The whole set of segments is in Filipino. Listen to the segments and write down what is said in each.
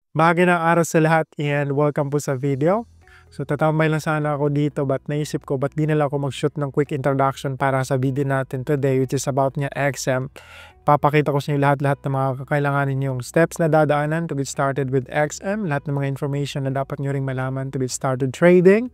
Magandang araw sa lahat and welcome po sa video. So tatambay lang sana ako dito but naisip ko ba't di nila ako mag-shoot ng quick introduction para sa video natin today which is about nga XM. Papakita ko sa inyo lahat-lahat ng mga kakailanganin yung steps na dadaanan to get started with XM, lahat ng mga information na dapat nyo ring malaman to get started trading.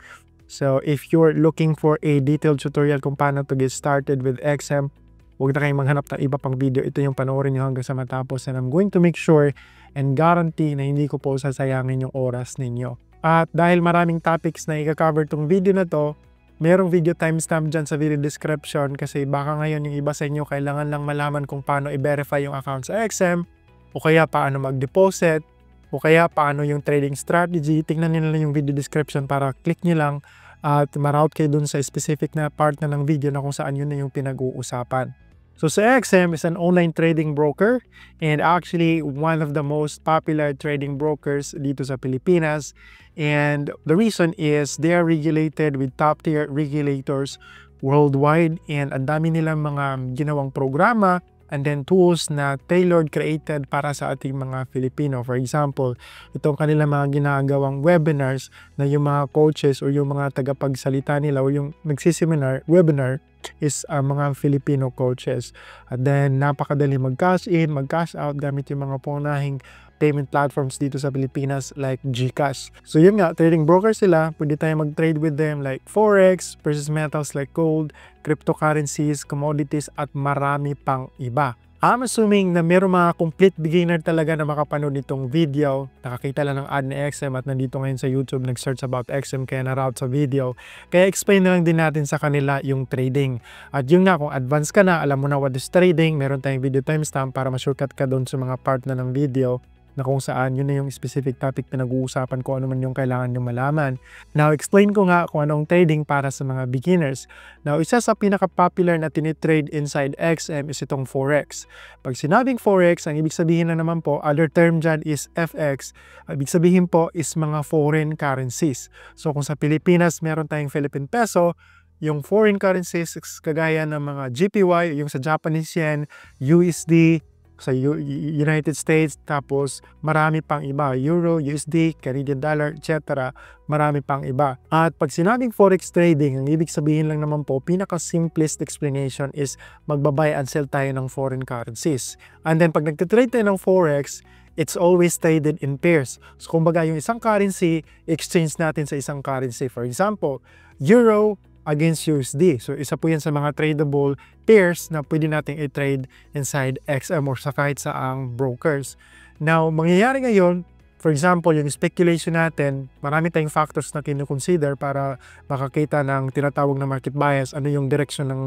So if you're looking for a detailed tutorial kung paano to get started with XM, huwag na kayong maghanap ng iba pang video. Ito yung panoorin nyo hanggang sa matapos and I'm going to make sure and guarantee na hindi ko po sasayangin yung oras ninyo. At dahil maraming topics na i-cover tong video na to, merong video timestamp dyan sa video description kasi baka ngayon yung iba sa inyo kailangan lang malaman kung paano i-verify yung account sa XM o kaya paano mag-deposit o kaya paano yung trading strategy. Tingnan nyo na lang yung video description para click nyo lang at ma-route kayo dun sa specific na part na ng video na kung saan yun na yung pinag-uusapan. So sa XM is an online trading broker and actually one of the most popular trading brokers dito sa Pilipinas. And the reason is they are regulated with top tier regulators worldwide and ang dami nilang mga ginawang programa and then tools na tailored created para sa ating mga Filipino. For example, itong kanilang mga ginagawang webinars na yung mga coaches o yung mga tagapagsalita nila o yung nagsiseminar, webinar is mga Filipino coaches. And then napakadali mag-cash in, mag-cash out gamit yung mga pangunahing payment platforms dito sa Pilipinas like GCash. So yun nga, trading broker sila, pwede tayo mag-trade with them like Forex, precious metals like gold, cryptocurrencies, commodities at marami pang iba. I'm assuming na meron mga complete beginner talaga na makapanood nitong video, nakakita lang ng ad ni XM at nandito ngayon sa YouTube nag-search about XM kaya na-route sa video. Kaya explain na lang din natin sa kanila yung trading. At yun nga, kung advance ka na, alam mo na what is trading, meron tayong video timestamp para ma-shortcut ka doon sa mga part na ng video na kung saan yun na yung specific topic na nag-uusapan kung ano man yung kailangan nyo malaman. Now, explain ko nga kung anong trading para sa mga beginners. Now, isa sa pinaka-popular na tinitrade inside XM is itong Forex. Pag sinabing Forex, ang ibig sabihin na naman po, other term dyan is FX. Ang ibig sabihin po is mga foreign currencies. So, kung sa Pilipinas, meron tayong Philippine Peso, yung foreign currencies kagaya ng mga GPY, yung sa Japanese Yen, USD, sa United States, tapos marami pang iba, Euro, USD, Canadian Dollar, etc. Marami pang iba. At pag sinabing Forex trading, ang ibig sabihin lang naman po, pinaka-simplest explanation is magbabuy and sell tayo ng foreign currencies. And then pag nagtitrade tayo ng Forex, it's always traded in pairs. So kumbaga yung isang currency, exchange natin sa isang currency. For example, Euro against USD. So isa po yan sa mga tradable pairs na pwede nating i-trade inside XM or sa kahit saang brokers. Now, mangyayari ngayon, for example, yung speculation natin, marami tayong factors na kinukonsider para makakita ng tinatawag na market bias, ano yung direction ng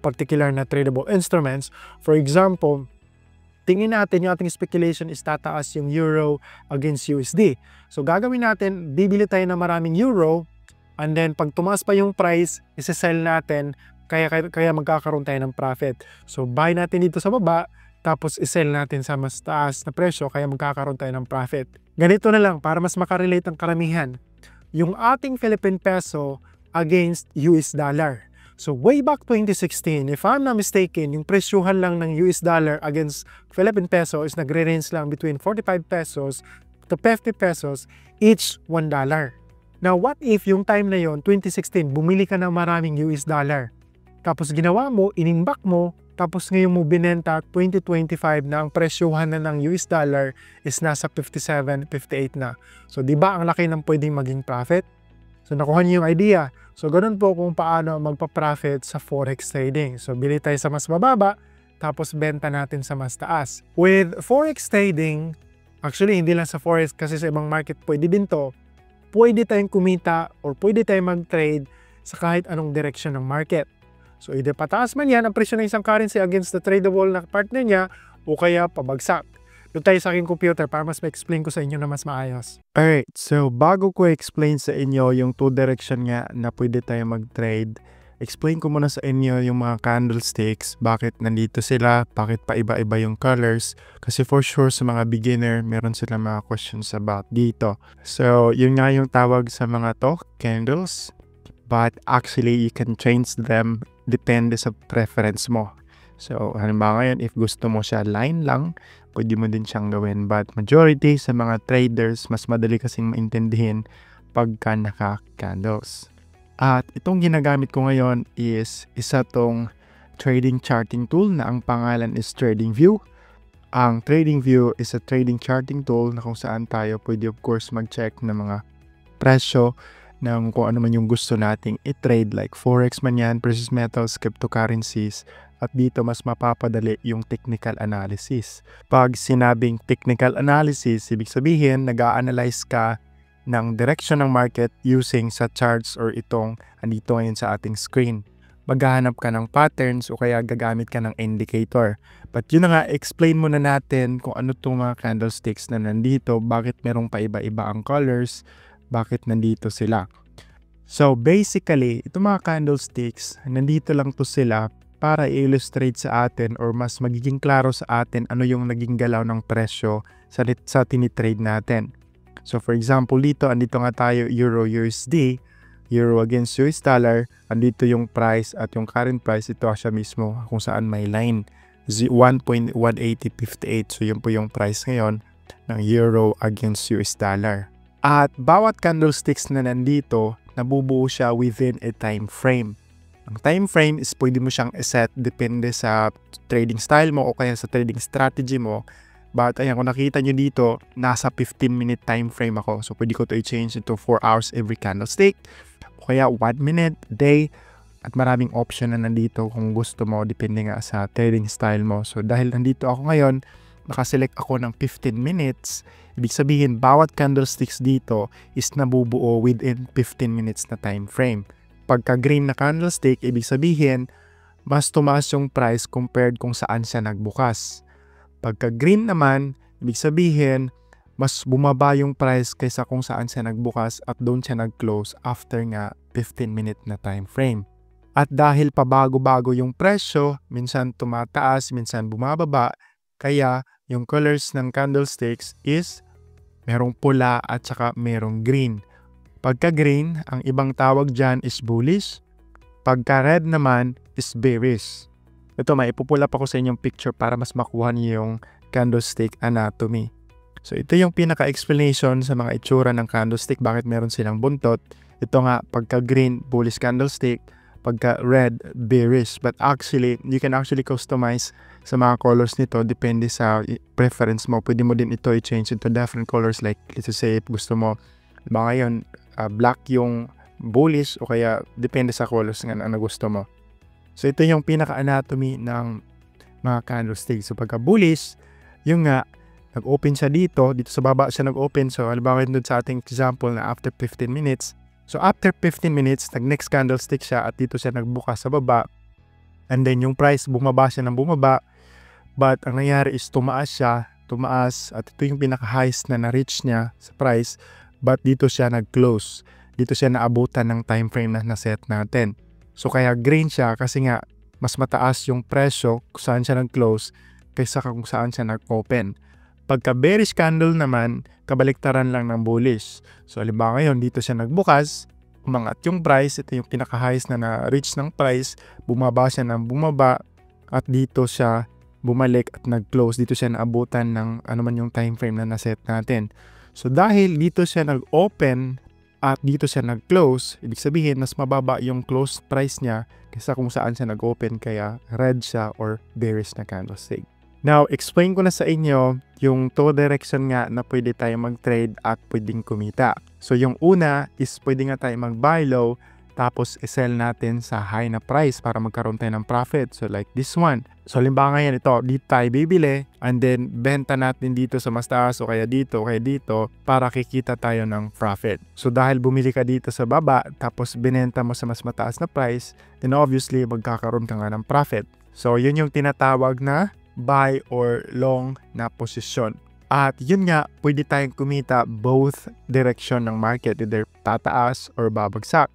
particular na tradable instruments. For example, tingin natin yung ating speculation is tataas yung Euro against USD. So gagawin natin, bibili tayo ng maraming Euro, and then pag tumaas pa yung price, isi-sell natin, kaya magkakaroon tayo ng profit. So buy natin dito sa baba, tapos i-sell natin sa mas taas na presyo, kaya magkakaroon tayo ng profit. Ganito na lang, para mas makarelate ang karamihan. Yung ating Philippine Peso against US dollar. So way back 2016, if I'm not mistaken, yung presyuhan lang ng US dollar against Philippine Peso is nagre-range lang between 45 pesos to 50 pesos each $1. Now, what if yung time na yon 2016, bumili ka ng maraming US dollar. Tapos ginawa mo, inimbak mo, tapos ngayon mo binenta 2025 na ang presyuhan na ng US dollar is nasa 57, 58 na. So, di ba ang laki ng pwedeng maging profit? So, nakuha niyo yung idea. So, ganun po kung paano magpa-profit sa Forex trading. So, bili tayo sa mas mababa, tapos benta natin sa mas taas. With Forex trading, actually hindi lang sa Forex kasi sa ibang market pwede din to, pwede tayong kumita or pwede tayong mag-trade sa kahit anong direction ng market. So either pataas man yan ang presyo ng isang currency against the tradable na partner niya o kaya pabagsak. Doon tayo sa aking computer para mas ma-explain ko sa inyo na mas maayos. Alright, so bago ko explain sa inyo yung two direction nga na pwede tayong mag-trade, explain ko muna sa inyo yung mga candlesticks, bakit nandito sila, bakit pa iba-iba yung colors. Kasi for sure sa mga beginner, meron sila mga questions about dito. So, yun nga yung tawag sa mga to, candles. But actually, you can change them depende sa preference mo. So, halimbawa ngayon, if gusto mo siya line lang, pwede mo din siyang gawin. But majority sa mga traders, mas madali kasing maintindihin pagka naka-candles. At itong ginagamit ko ngayon is isa tong trading charting tool na ang pangalan is TradingView. Ang TradingView is a trading charting tool na kung saan tayo pwede of course mag-check ng mga presyo ng kung ano man yung gusto nating i-trade like forex man yan, precious metals, cryptocurrencies, at dito mas mapapadali yung technical analysis. Pag sinabing technical analysis, ibig sabihin nag-a-analyze ka ng direction ng market using sa charts or itong andito ngayon sa ating screen. Maghahanap ka ng patterns o kaya gagamit ka ng indicator. But yun na nga, explain muna natin kung ano itong mga candlesticks na nandito, bakit merong paiba-iba ang colors, bakit nandito sila. So basically, itong mga candlesticks, nandito lang to sila para i-illustrate sa atin or mas magiging klaro sa atin ano yung naging galaw ng presyo sa tinitrade natin. So for example, dito, andito nga tayo Euro USD, Euro against US dollar, andito yung price at yung current price, ito siya mismo kung saan may line, 1.1858. So yun po yung price ngayon ng Euro against US dollar. At bawat candlesticks na nandito, nabubuo siya within a time frame. Ang time frame is pwede mo siyang iset depende sa trading style mo o kaya sa trading strategy mo. But ayan, kung nakita nyo dito, nasa 15-minute time frame ako. So pwede ko to i-change into 4 hours every candlestick. O kaya 1 minute, day. At maraming option na nandito kung gusto mo, depende nga sa trading style mo. So dahil nandito ako ngayon, nakaselect ako ng 15 minutes. Ibig sabihin, bawat candlesticks dito is nabubuo within 15 minutes na time frame. Pagka green na candlestick, ibig sabihin, mas tumaas yung price compared kung saan siya nagbukas. Pagka green naman, ibig sabihin, mas bumaba yung price kaysa kung saan siya nagbukas at doon siya nag-close after nga 15-minute na time frame. At dahil pabago-bago yung presyo, minsan tumataas, minsan bumababa, kaya yung colors ng candlesticks is merong pula at saka merong green. Pagka green, ang ibang tawag dyan is bullish. Pagka red naman is bearish. Ito, maipupula pa ko sa inyong picture para mas makuha niyo yung candlestick anatomy. So ito yung pinaka-explanation sa mga itsura ng candlestick, bakit meron silang buntot. Ito nga, pagka green, bullish candlestick, pagka red, bearish. But actually, you can actually customize sa mga colors nito, depende sa preference mo. Pwede mo din ito i-change into different colors, like let's say if gusto mo, diba ngayon, black yung bullish o kaya depende sa colors nga na gusto mo. So ito yung pinaka-anatomy ng mga candlesticks. So pagka bullish, yung nga, nag-open siya dito sa baba siya nag-open. So halimbawa doon sa ating example na after 15 minutes. So after 15 minutes, nag-next candlestick siya at dito siya nagbukas sa baba. And then yung price, bumaba siya ng bumaba. But ang nangyari is tumaas at ito yung pinaka-highest na na-reach niya sa price. But dito siya nag-close. Dito siya naabutan ng time frame na na-set natin. So kaya green siya kasi nga mas mataas yung presyo kung saan siya nag-close kaysa kung saan siya nag-open. Pagka bearish candle naman, kabaliktaran lang ng bullish. So halimbawa ngayon dito siya nagbukas, umangat yung price, ito yung pinaka-highest na na-reach ng price, bumaba siya ng bumaba at dito siya bumalik at nag-close. Dito siya naabutan ng ano man yung time frame na na-set natin. So dahil dito siya nag-open at dito siya nag-close, ibig sabihin mas mababa yung close price niya kaysa kung saan siya nag-open, kaya red siya or bearish na candlestick. Now, explain ko na sa inyo yung two direction nga na pwede tayo mag-trade at pwedeng kumita. So yung una is pwede nga tayo mag-buy low tapos i-sell natin sa high na price para magkaroon tayo ng profit. So like this one. So halimbawa ngayon ito, dito tayo bibili and then benta natin dito sa mas taas o kaya dito para kikita tayo ng profit. So dahil bumili ka dito sa baba tapos binenta mo sa mas mataas na price, then obviously magkakaroon ka nga ng profit. So yun yung tinatawag na buy or long na posisyon. At yun nga, pwede tayong kumita both direction ng market, either tataas or babagsak.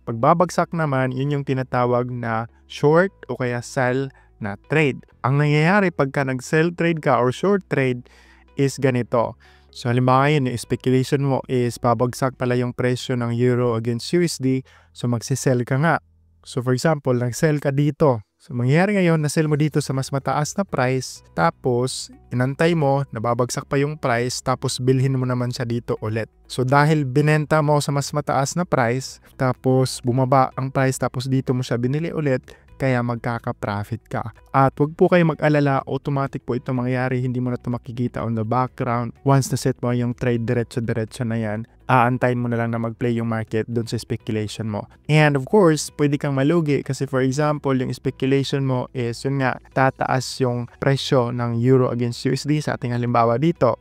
Pag babagsak naman, yun yung tinatawag na short o kaya sell na trade. Ang nangyayari pagka nag-sell trade ka or short trade is ganito. So halimbawa yun, yung speculation mo is babagsak pala yung presyo ng Euro against USD, so magsisell ka nga. So for example, nag-sell ka dito So, mangyayari ngayon, na-sell mo dito sa mas mataas na price, tapos inantay mo, nababagsak pa yung price, tapos bilhin mo naman siya dito ulit. So, dahil binenta mo sa mas mataas na price, tapos bumaba ang price, tapos dito mo siya binili ulit, kaya magkaka-profit ka. At wag po kayo mag-alala, automatic po ito mangyayari, hindi mo na ito makikita on the background. Once na-set mo yung trade, diretso-diretso na yan, aantayin mo na lang na mag-play yung market doon sa speculation mo. And of course, pwede kang malugi kasi for example, yung speculation mo is yun nga, tataas yung presyo ng euro against USD sa ating halimbawa dito.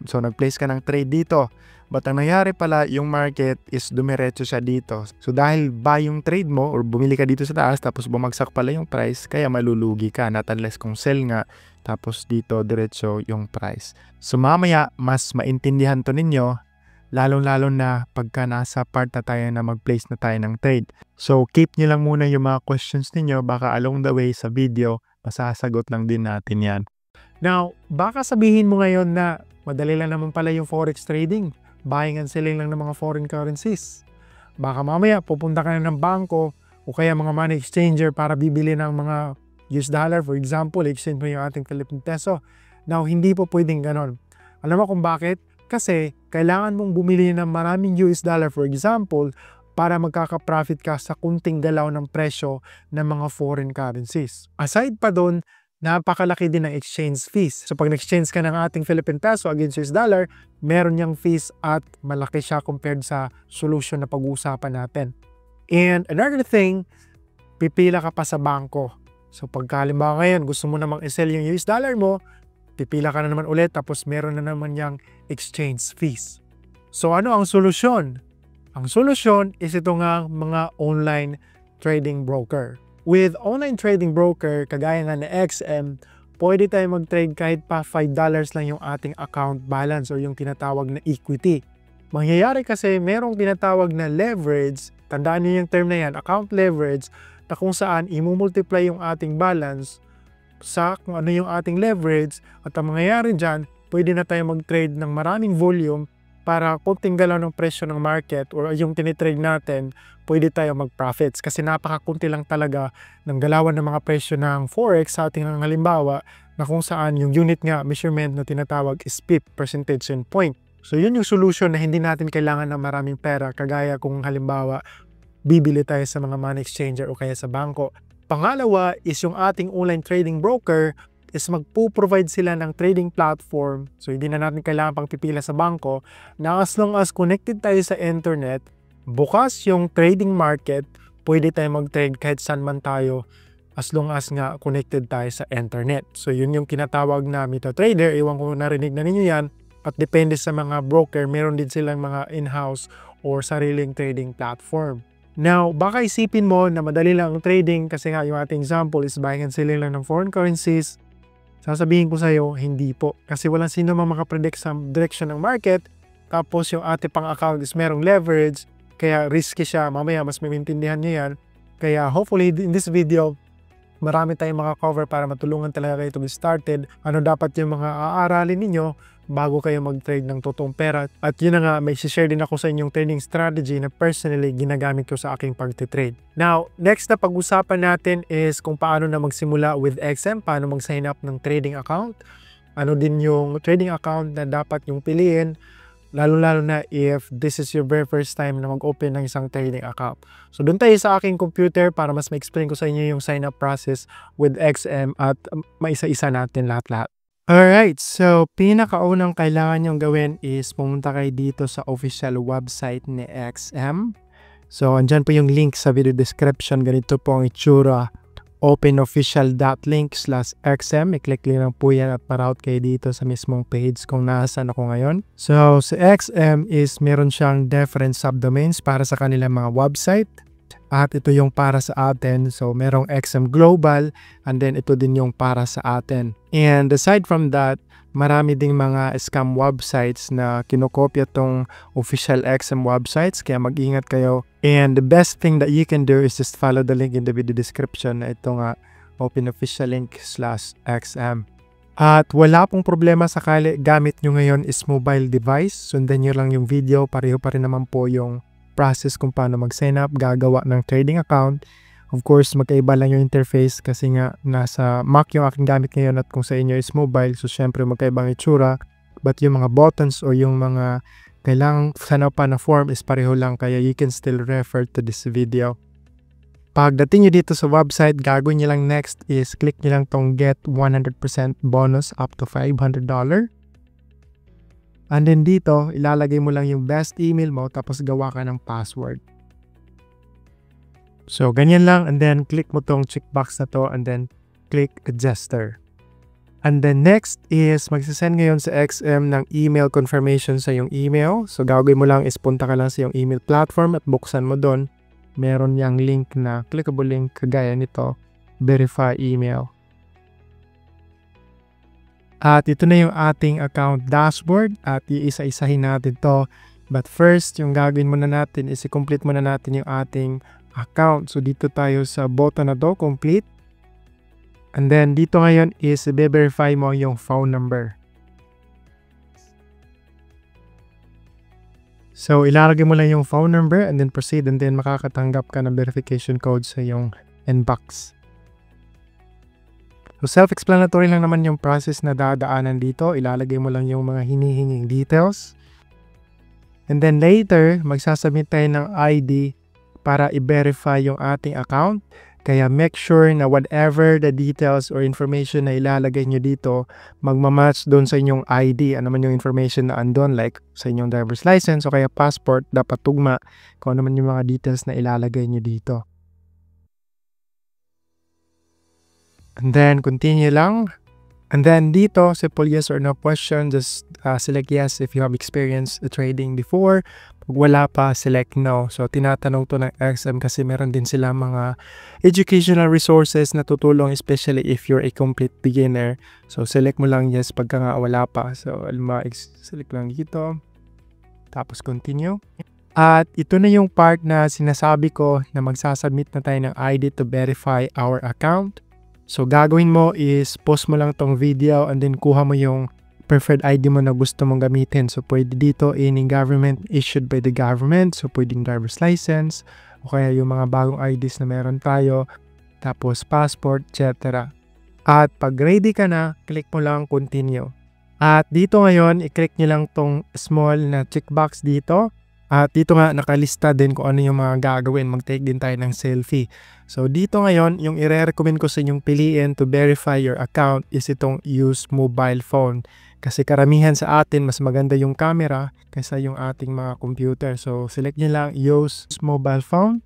So nag-place ka ng trade dito. But ang nangyari pala, yung market is dumiretso siya dito. So dahil buy yung trade mo or bumili ka dito sa taas tapos bumagsak pala yung price, kaya malulugi ka. Not unless kung sell nga, tapos dito diretso yung price. So mamaya, mas maintindihan to ninyo, lalong-lalo na pagka nasa part na tayo na mag-place na tayo ng trade. So keep nyo lang muna yung mga questions ninyo, baka along the way sa video, masasagot lang din natin yan. Now, baka sabihin mo ngayon na madali lang naman pala yung forex trading. Buying and selling lang ng mga foreign currencies. Baka mamaya pupunta ka na ng bangko o kaya mga money exchanger para bibili ng mga US dollar. For example, exchange mo yung ating Philippine peso. Now, hindi po pwedeng ganon. Alam mo kung bakit? Kasi kailangan mong bumili ng maraming US dollar, for example, para magkaka-profit ka sa kunting galaw ng presyo ng mga foreign currencies. Aside pa doon, napakalaki din ng exchange fees. So pag nag-exchange ka ng ating Philippine peso against US dollar, meron niyang fees at malaki siya compared sa solution na pag-uusapan natin. And another thing, pipila ka pa sa bangko. So pagka halimbawa ngayon, gusto mo namang i-sell yung US dollar mo, pipila ka na naman ulit tapos meron na naman yung exchange fees. So ano ang solusyon? Ang solusyon is ito nga mga online trading broker. With online trading broker, kagaya nga na XM, pwede tayo mag-trade kahit pa $5 lang yung ating account balance o yung tinatawag na equity. Mangyayari kasi merong tinatawag na leverage, tandaan niyo yung term na yan, account leverage, na kung saan imumultiply yung ating balance sa kung ano yung ating leverage at ang mangyayari dyan, pwede na tayo mag-trade ng maraming volume para konting galaw ng presyo ng market or yung tinitrade natin, pwede tayo mag-profits kasi napakakunti lang talaga ng galawan ng mga presyo ng forex sa ating halimbawa na kung saan yung unit nga measurement na tinatawag is PIP, percentage point. So yun yung solution na hindi natin kailangan ng maraming pera kagaya kung halimbawa bibili tayo sa mga money exchanger o kaya sa bangko. Pangalawa is yung ating online trading broker is magpo-provide sila ng trading platform. So hindi na natin kailangan pang pipila sa bangko na as long as connected tayo sa internet, bukas yung trading market, pwede tayo mag-trade kahit saan man tayo as long as nga connected tayo sa internet. So yun yung kinatawag na MetaTrader. Iwan ko narinig na ninyo yan. At depende sa mga broker, meron din silang mga in-house or sariling trading platform. Now, baka isipin mo na madali lang ang trading kasi nga yung ating example is buying and selling lang ng foreign currencies. Sasabihin ko sa'yo, hindi po. Kasi walang sino mang makapredict sa direction ng market. Tapos yung ating pang account is merong leverage. Kaya risky siya. Mamaya mas maintindihan nyo yan. Kaya hopefully in this video, marami tayong makakover para matulungan talaga kayo to be started. Ano dapat yung mga aaralin ninyo bago kayo mag-trade ng totoong pera. At yun na nga, may share din ako sa inyong trading strategy na personally ginagamit ko sa aking pag-trade. Now, next na pag-usapan natin is kung paano na magsimula with XM, paano mag-sign up ng trading account. Ano din yung trading account na dapat yung piliin, lalo-lalo na if this is your very first time na mag-open ng isang trading account. So, doon tayo sa aking computer para mas ma-explain ko sa inyo yung sign-up process with XM at maisa-isa natin lahat-lahat. Alright, so pinakaunang kailangan nyong gawin is pumunta kayo dito sa official website ni XM. So, andyan po yung link sa video description. Ganito po ang itsura. openofficial.link/XM. I-click lang po yan at ma-route kayo dito sa mismong page kung nasaan ako ngayon. So, sa XM is meron siyang different subdomains para sa kanilang mga website. At ito yung para sa atin. So, merong XM Global and then ito din yung para sa atin. And aside from that, marami ding mga scam websites na kinokopya tong official XM websites. Kaya mag-ingat kayo. And the best thing that you can do is just follow the link in the video description. Ito nga, openofficiallink/XM. At wala pong problema sakali gamit nyo ngayon is mobile device. Sundan nyo lang yung video. Pareho pa rin naman po yung process kung paano mag-sign up, gagawa ng trading account. Of course, magkaiba lang yung interface kasi nga nasa Mac yung aking gamit ngayon at kung sa inyo is mobile, so syempre magkaibang itsura. But yung mga buttons o yung mga kailangang sanapan na form is pareho lang, kaya you can still refer to this video. Pagdating nyo dito sa website, gagawin nyo lang next is click nyo lang tong get 100% bonus up to $500. And then dito, ilalagay mo lang yung best email mo tapos gawa ka ng password. So, ganyan lang, and then click mo tong checkbox na to, and then click register. And then next is magsasend ngayon sa XM ng email confirmation sa yung email. So, gagawin mo lang is punta ka lang sa yung email platform at buksan mo doon. Meron yung link na clickable link kagaya nito, verify email. At ito na yung ating account dashboard at iisa-isahin natin to. But first, yung gagawin muna natin is i-complete muna natin yung ating account. So dito tayo sa button na to, complete. And then dito ngayon is i-verify mo yung phone number. So ilalagay mo lang yung phone number and then proceed, and then makakatanggap ka ng verification code sa yung inbox. So self-explanatory lang naman yung process na dadaanan dito. Ilalagay mo lang yung mga hinihinging details. And then later, magsasubmit tayo ng ID para i-verify yung ating account. Kaya make sure na whatever the details or information na ilalagay nyo dito, magmamatch doon sa inyong ID. Ano man yung information na andon, like sa inyong driver's license o kaya passport, dapat tugma kung ano man yung mga details na ilalagay nyo dito. And then continue lang. And then dito, simple yes or no question, just select yes if you have experience trading before. Pag wala pa, select no. So tinatanong to ng XM kasi meron din sila mga educational resources na tutulong, especially if you're a complete beginner. So select mo lang yes pagka nga wala pa. So select lang dito. Tapos continue. At ito na yung part na sinasabi ko na magsasubmit na tayo ng ID to verify our account. So gagawin mo is post mo lang tong video and then kuha mo yung preferred ID mo na gusto mong gamitin. So pwede dito any government issued by the government. So pwedeng driver's license o kaya yung mga bagong IDs na meron tayo. Tapos passport, etc. At pag ready ka na, click mo lang continue. At dito ngayon, i-click nyo lang tong small na checkbox dito. At dito nga nakalista din kung ano yung mga gagawin. Mag-take din tayo ng selfie. So dito ngayon, yung i-recommend ko sa inyong piliin to verify your account is itong use mobile phone. Kasi karamihan sa atin, mas maganda yung camera kaysa yung ating mga computer. So select nyo lang use mobile phone.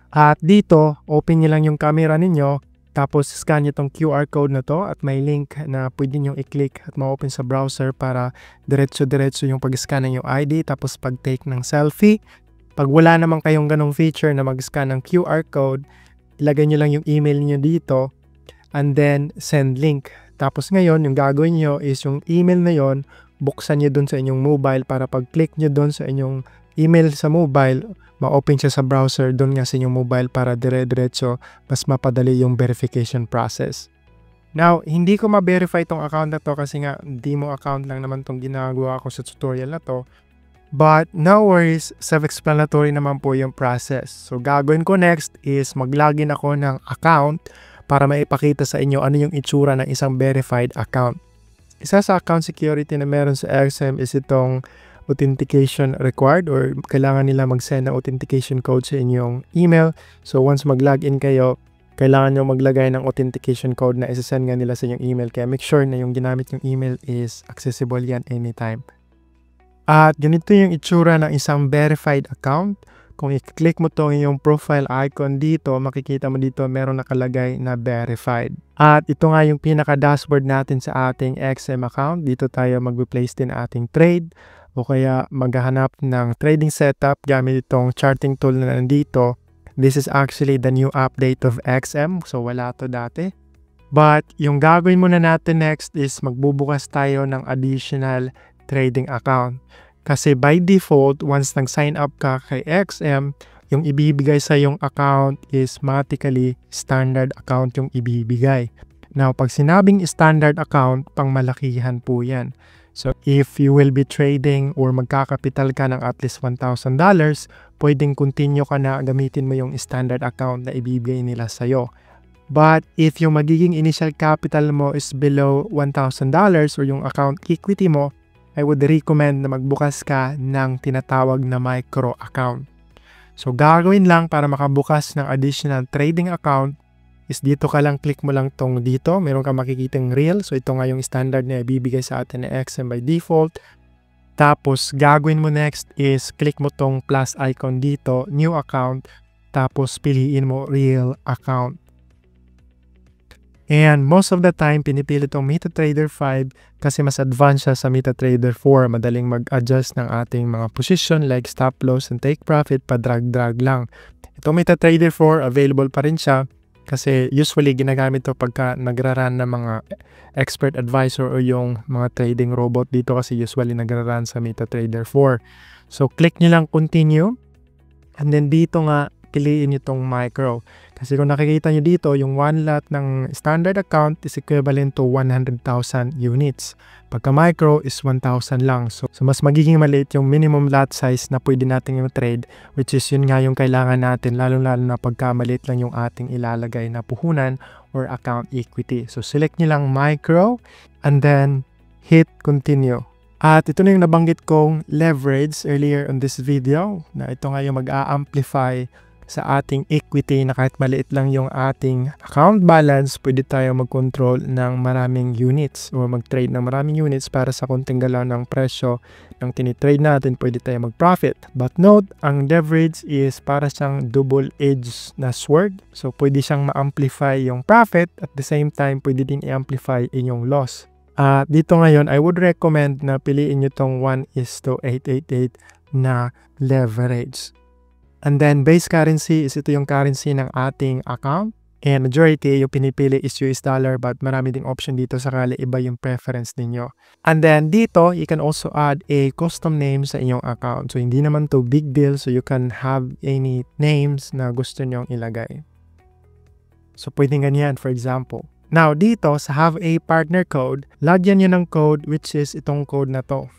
At dito, open nyo lang yung camera ninyo. Tapos scan nyo tong QR code na to at may link na pwede nyo i-click at ma-open sa browser para diretso-diretso yung pag-scan ng yung ID tapos pag-take ng selfie. Pag wala naman kayong ganong feature na mag-scan ng QR code, ilagay nyo lang yung email nyo dito and then send link. Tapos ngayon, yung gagawin nyo is yung email na yon buksan nyo dun sa inyong mobile para pag-click nyo dun sa inyong email sa mobile, ma-open siya sa browser doon nga sa inyong mobile para dire-diretso mas mapadali yung verification process. Now, hindi ko ma-verify itong account na to kasi nga demo account lang naman itong ginagawa ko sa tutorial na to. But no worries, self-explanatory naman po yung process. So gagawin ko next is mag-login ako ng account para maipakita sa inyo ano yung itsura ng isang verified account. Isa sa account security na meron sa XM is itong authentication required or kailangan nila mag-send ng authentication code sa inyong email. So once mag-login kayo, kailangan nyo maglagay ng authentication code na isasend nga nila sa inyong email. Kaya make sure na yung ginamit yung email is accessible yan anytime. At ganito yung itsura ng isang verified account. Kung i-click mo to yung profile icon dito, makikita mo dito meron nakalagay na verified. At ito nga yung pinaka-dashboard natin sa ating XM account. Dito tayo mag-replace din ating trade o kaya maghahanap ng trading setup gamit itong charting tool na nandito. This is actually the new update of XM. So wala to dati. But yung gagawin muna natin next is magbubukas tayo ng additional trading account. Kasi by default, once nag-sign up ka kay XM, yung ibibigay sa yung account is automatically standard account yung ibibigay. Now, pag sinabing standard account, pang malakihan po yan. So, if you will be trading or magkakapital ka ng at least $1,000, pwedeng continue ka na gamitin mo yung standard account na ibibigay nila sa'yo. But if yung magiging initial capital mo is below $1,000 or yung account equity mo, I would recommend na magbukas ka ng tinatawag na micro account. So, gagawin lang para makabukas ng additional trading account is dito ka lang, click mo lang tong dito. Meron ka makikitang reel. So, ito nga yung standard na ibibigay sa atin na XM by default. Tapos, gagawin mo next is click mo tong plus icon dito, new account. Tapos, piliin mo real account. And most of the time, pinipili itong MetaTrader 5 kasi mas advanced siya sa MetaTrader 4. Madaling mag-adjust ng ating mga position like stop loss and take profit, pa-drag-drag lang. Itong MetaTrader 4, available pa rin siya kasi usually ginagamit ito pagka nagra-run ng mga expert advisor o yung mga trading robot dito kasi usually nagra-run sa MetaTrader 4. So, click nyo lang continue. And then dito nga, piliin nyo itong micro. Kasi kung nakikita nyo dito, yung one lot ng standard account is equivalent to 100,000 units. Pagka micro is 1,000 lang. So mas magiging maliit yung minimum lot size na pwede natin yung trade, which is yun nga yung kailangan natin, lalo-lalo na pagka maliit lang yung ating ilalagay na puhunan or account equity. So select nyo lang micro and then hit continue. At ito na yung nabanggit kong leverage earlier on this video na ito nga yung mag-a-amplify sa ating equity na kahit maliit lang yung ating account balance, pwede tayo mag-control ng maraming units o mag-trade ng maraming units para sa konting galaw ng presyo ng tinitrade natin, pwede tayo mag-profit. But note, ang leverage is para siyang double-edged na sword. So, pwede siyang ma-amplify yung profit at the same time, pwede din i-amplify inyong loss. Dito ngayon, I would recommend na piliin nyo itong 1:888 na leverage. And then, base currency is ito yung currency ng ating account. And majority, yung pinipili is US dollar but marami ding option dito sakali iba yung preference ninyo. And then, dito, you can also add a custom name sa inyong account. So, hindi naman to big deal. So, you can have any names na gusto nyong ilagay. So, pwedeng ganyan, for example. Now, dito, sa have a partner code, lagyan nyo ng code which is itong code na to.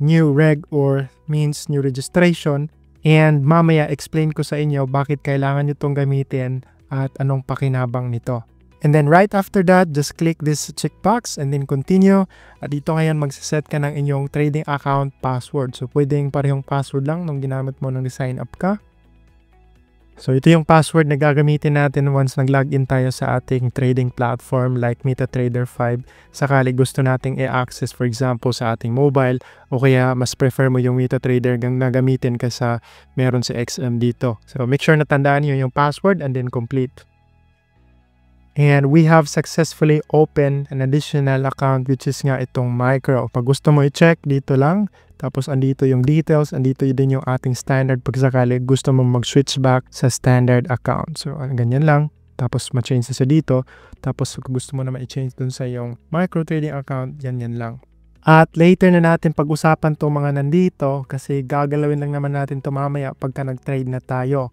New reg or means new registration, and mamaya explain ko sa inyo bakit kailangan nyo itong gamitin at anong pakinabang nito. And then right after that, just click this checkbox and then continue. At dito ngayon magsaset ka ng inyong trading account password. So pwedeng parehong password lang nung ginamit mo nung sign up ka. So ito yung password na gagamitin natin once nag-login tayo sa ating trading platform like MetaTrader 5. Sakali gusto nating i-access for example sa ating mobile o kaya mas prefer mo yung MetaTrader na gamitin kaysa meron sa XM dito. So make sure na tandaan nyo yung password and then complete. And we have successfully opened an additional account which is nga itong micro. Pag gusto mo i-check, dito lang. Tapos andito yung details, andito din yung ating standard pag sakali gusto mo mag-switch back sa standard account. So ganyan lang. Tapos ma-change sa dito. Tapos kung gusto mo na ma-change dun sa yung micro trading account, yan lang. At later na natin pag-usapan to mga nandito kasi gagalawin lang naman natin to mamaya pagka nag-trade na tayo.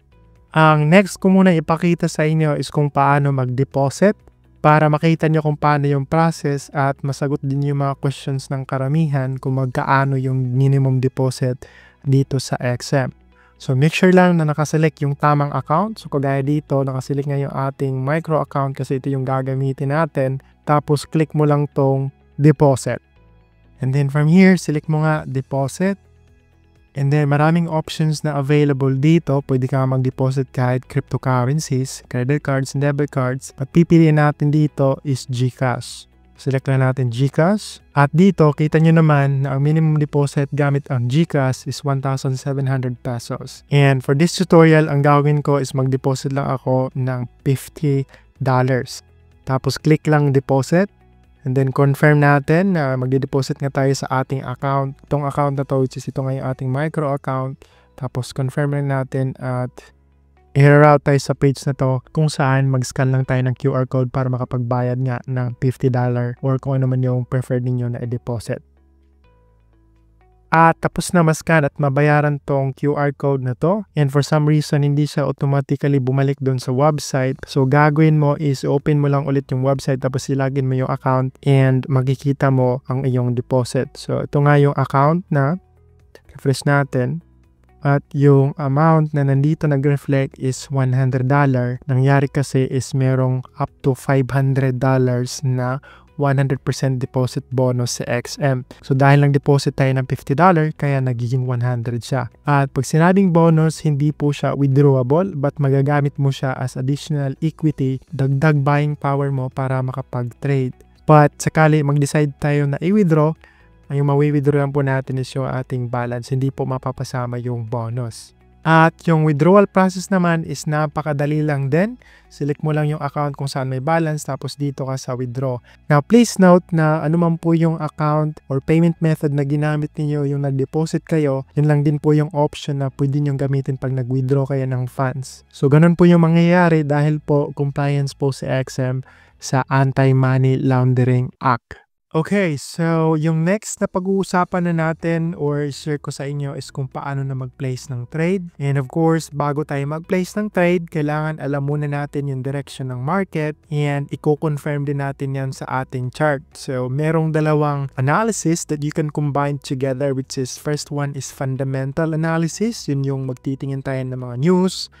Ang next ko muna ipakita sa inyo is kung paano mag-deposit para makita nyo kung paano yung process at masagot din yung mga questions ng karamihan kung magkaano yung minimum deposit dito sa XM. So make sure lang na nakaselect yung tamang account. So kagaya dito, nakaselect nga yung ating micro account kasi ito yung gagamitin natin. Tapos click mo lang tong deposit. And then from here, select mo nga deposit. And then maraming options na available dito. Pwede ka mag-deposit kahit cryptocurrencies, credit cards, and debit cards. At pipiliin natin dito is GCash. Select lang natin GCash. At dito, kita nyo naman na ang minimum deposit gamit ang GCash is 1,700 pesos. And for this tutorial, ang gawin ko is mag-deposit lang ako ng $50. Tapos click lang deposit. And then confirm natin na magde-deposit nga tayo sa ating account. Itong account na to which is ito nga yung ating micro account. Tapos confirm lang natin at i-route tayo sa page na to kung saan mag-scan lang tayo ng QR code para makapagbayad nga ng $50 or kung ano man yung preferred ninyo na i-deposit. At tapos na mascan at mabayaran tong QR code na to. And for some reason, hindi siya automatically bumalik doon sa website. So, gagawin mo is open mo lang ulit yung website tapos ilagin mo yung account and makikita mo ang iyong deposit. So, ito nga yung account na refresh natin. At yung amount na nandito nag-reflect is $100. Nangyari kasi is merong up to $500 na 100% deposit bonus sa XM. So dahil lang deposit tayo ng $50, kaya nagiging 100 siya. At pag sinabing bonus, hindi po siya withdrawable but magagamit mo siya as additional equity, dagdag buying power mo para makapag-trade. But sakali mag-decide tayo na i-withdraw, ang yung mawi-withdraw lang po natin is yung ating balance, hindi po mapapasama yung bonus. At yung withdrawal process naman is napakadali lang din. Select mo lang yung account kung saan may balance tapos dito ka sa withdraw. Now please note na anuman po yung account or payment method na ginamit niyo yung nag-deposit kayo, yun lang din po yung option na pwede nyo gamitin pag nag-withdraw kayo ng funds. So ganun po yung mangyayari dahil po compliance po si XM sa Anti-Money Laundering Act. Okay, so yung next na pag-uusapan na natin or share ko sa inyo is kung paano na mag-place ng trade. And of course, bago tayo mag-place ng trade, kailangan alam muna natin yung direction ng market and i-confirm din natin yan sa ating chart. So, merong dalawang analysis that you can combine together, which is first one is fundamental analysis. Yun yung magtitingin tayo ng mga news,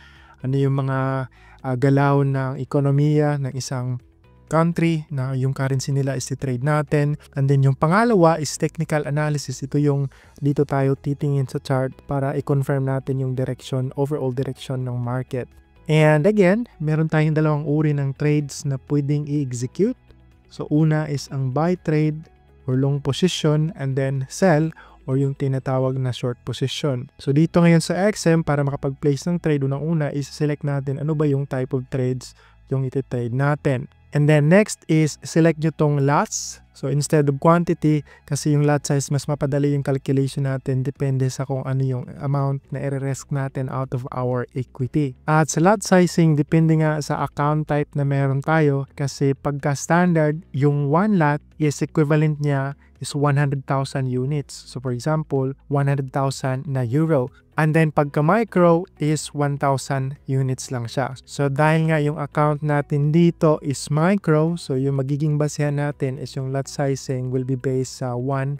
ano yung mga galaw ng ekonomiya ng isang country na yung currency nila is i-trade natin. And then yung pangalawa is technical analysis. Ito yung dito tayo titingin sa chart para i-confirm natin yung direction, overall direction ng market. And again, meron tayong dalawang uri ng trades na pwedeng i-execute. So una is ang buy trade or long position and then sell or yung tinatawag na short position. So dito ngayon sa XM para makapag-place ng trade, unang-una is select natin ano ba yung type of trades yung iti-trade natin. And then next is select nyo tong lots. So instead of quantity, kasi yung lot size mas mapadali yung calculation natin depende sa kung ano yung amount na i-risk natin out of our equity. At sa lot sizing, depende nga sa account type na meron tayo kasi pagka standard, yung one lot is equivalent niya is 100,000 units. So for example, 100,000 na euro. And then pagka micro is 1,000 units lang siya. So dahil nga yung account natin dito is micro, so yung magiging basehan natin is yung lot sizing will be based sa 1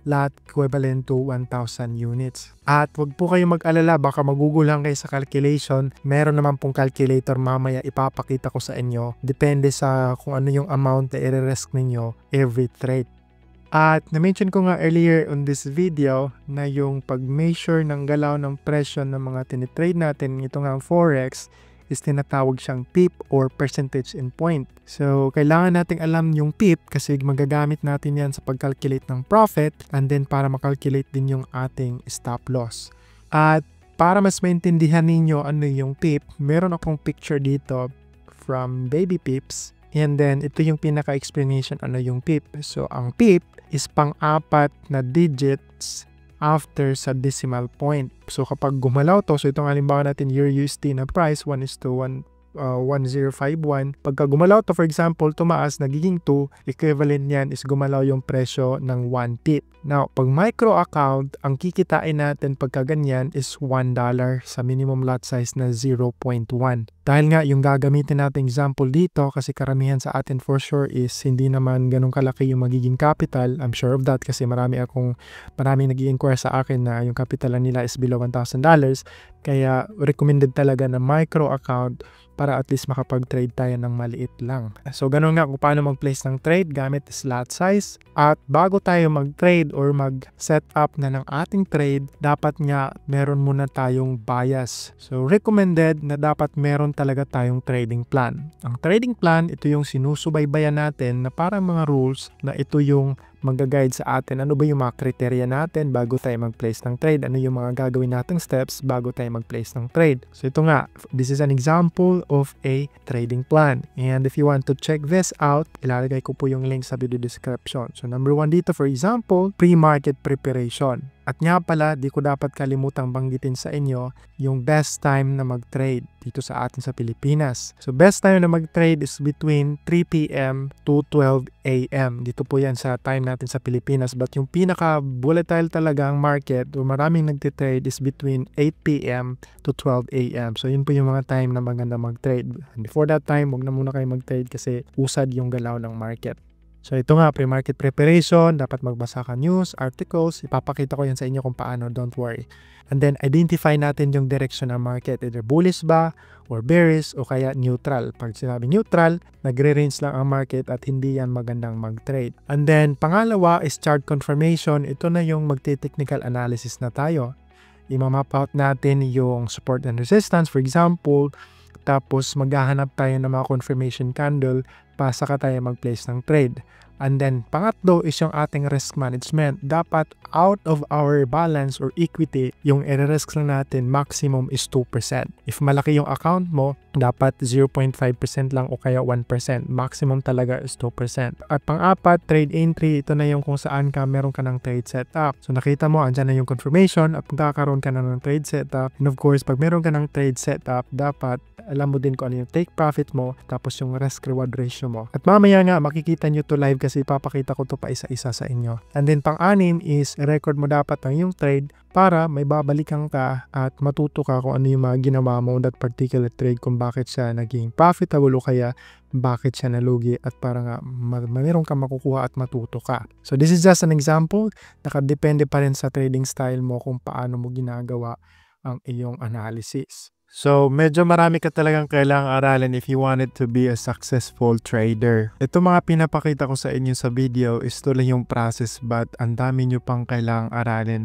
lot equivalent to 1,000 units. At wag po kayo mag-alala, baka magugulang kayo sa calculation. Meron naman pong calculator mamaya ipapakita ko sa inyo. Depende sa kung ano yung amount na i-risk ninyo every trade. At na-mention ko nga earlier on this video na yung pag-measure ng galaw ng presyo ng mga tinitrade natin, ito nga ang Forex, is tinatawag siyang PIP or percentage in point. So, kailangan nating alam yung PIP kasi magagamit natin yan sa pag-calculate ng profit and then para makalculate din yung ating stop loss. At para mas maintindihan ninyo ano yung PIP, meron akong picture dito from Baby Pips. And then, ito yung pinaka-explanation ano yung PIP. So, ang PIP is pang-apat na digits after sa decimal point. So, kapag gumalaw to, so itong halimbawa natin year USD na price, 1:1051. Pagka gumalaw to, for example, tumaas, nagiging 2, equivalent niyan is gumalaw yung presyo ng 1 pip. Now, pag micro account, ang kikitain natin pagka ganyan is $1 sa minimum lot size na 0.1. Dahil nga yung gagamitin natin example dito kasi karamihan sa atin for sure is hindi naman ganun kalaki yung magiging capital. I'm sure of that kasi maraming nag-i-inquire sa akin na yung capital nila is below $1,000. Kaya recommended talaga na micro account para at least makapag-trade tayo ng maliit lang. So ganun nga kung paano mag-place ng trade gamit is lot size. At bago tayo mag-trade or mag-set up na ng ating trade, dapat nga meron muna tayong bias. So recommended na dapat meron talaga tayong trading plan. Ang trading plan, ito yung sinusubaybayan natin na parang mga rules na ito yung mag-guide sa atin ano ba yung mga kriteria natin bago tayo mag-place ng trade, ano yung mga gagawin nating steps bago tayo mag-place ng trade. So ito nga, this is an example of a trading plan. And if you want to check this out, ilalagay ko po yung link sa video description. So number 1 dito, for example, pre-market preparation. At nga pala, di ko dapat kalimutang banggitin sa inyo yung best time na mag-trade dito sa atin sa Pilipinas. So best time na mag-trade is between 3 p.m. to 12 a.m. Dito po yan sa time natin sa Pilipinas. But yung pinaka-volatile talaga ang market o maraming nagtitrade is between 8 p.m. to 12 a.m. So yun po yung mga time na maganda mag-trade. And before that time, huwag na muna kayo mag-trade kasi usad yung galaw ng market. So ito nga, pre-market preparation, dapat magbasa ka news, articles, ipapakita ko yan sa inyo kung paano, don't worry. And then identify natin yung direction ng market, either bullish ba, or bearish, o kaya neutral. Pag sinabi neutral, nagre-range lang ang market at hindi yan magandang mag-trade. And then pangalawa is chart confirmation, ito na yung magte-technical analysis na tayo. I-map out natin yung support and resistance, for example, tapos maghahanap tayo ng mga confirmation candle para saka tayo mag-place ng trade. And then, pangatlo is yung ating risk management. Dapat out of our balance or equity, yung i-risk lang natin maximum is 2%. If malaki yung account mo, dapat 0.5% lang o kaya 1%. Maximum talaga is 2%. At pang-apat, trade entry. Ito na yung kung saan ka meron ka ng trade setup. So nakita mo, andyan na yung confirmation at magkakaroon ka na ng trade setup. And of course, pag meron ka ng trade setup, dapat alam mo din kung ano yung take profit mo tapos yung risk reward ratio mo. At mamaya nga makikita nyo to live kasi papakita ko to pa isa-isa sa inyo. And then pang-anim is record mo dapat ang yung trade para may babalikan ka at matuto ka kung ano yung mga ginawa mo that particular trade, kung bakit siya naging profitable o kaya bakit siya nalugi, at para nga mayroon kang makukuha at matuto ka. So this is just an example. Nakadepende pa rin sa trading style mo kung paano mo ginagawa ang iyong analysis. So, medyo marami ka talagang kailangang aralin if you wanted to be a successful trader. Ito mga pinapakita ko sa inyo sa video is ito lang yung process, but ang dami nyo pang kailangang aralin.